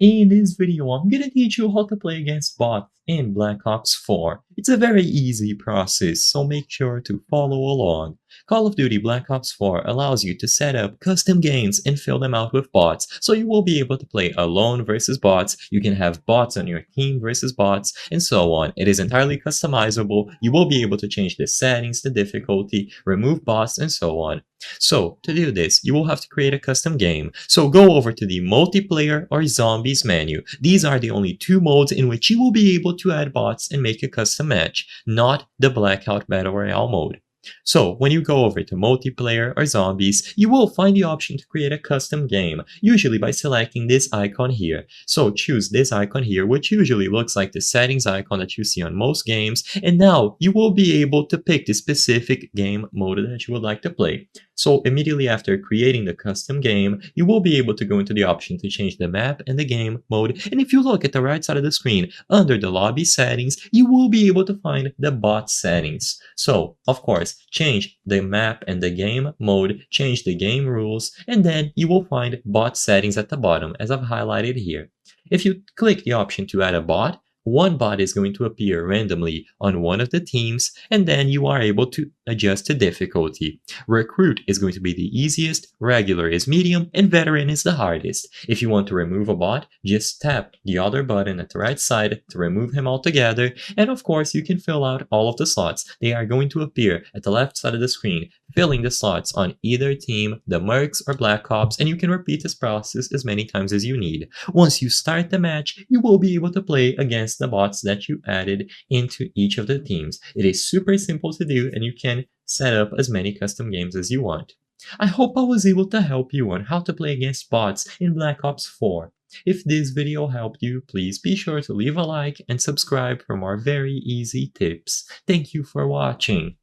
In this video, I'm gonna teach you how to play against bots in Black Ops 4. It's a very easy process, so make sure to follow along. Call of Duty Black Ops 4 allows you to set up custom games and fill them out with bots, so you will be able to play alone versus bots, you can have bots on your team versus bots, and so on. It is entirely customizable, you will be able to change the settings, the difficulty, remove bots, and so on. So, to do this, you will have to create a custom game. So go over to the multiplayer or zombies menu. These are the only two modes in which you will be able to add bots and make a custom match, not the Blackout Battle Royale mode. So when you go over to multiplayer or zombies, you will find the option to create a custom game, usually by selecting this icon here. So choose this icon here, which usually looks like the settings icon that you see on most games, and now you will be able to pick the specific game mode that you would like to play. So immediately after creating the custom game, you will be able to go into the option to change the map and the game mode, and if you look at the right side of the screen, under the lobby settings, you will be able to find the bot settings. So, of course, change the map and the game mode, change the game rules, and then you will find bot settings at the bottom, as I've highlighted here. If you click the option to add a bot, one bot is going to appear randomly on one of the teams, and then you are able to adjust the difficulty. Recruit is going to be the easiest, regular is medium, and veteran is the hardest. If you want to remove a bot, just tap the other button at the right side to remove him altogether, and of course you can fill out all of the slots. They are going to appear at the left side of the screen, filling the slots on either team, the Mercs or Black Ops, and you can repeat this process as many times as you need. Once you start the match, you will be able to play against the bots that you added into each of the teams. It is super simple to do, and you can set up as many custom games as you want. I hope I was able to help you on how to play against bots in Black Ops 4. If this video helped you, please be sure to leave a like and subscribe for more very easy tips. Thank you for watching.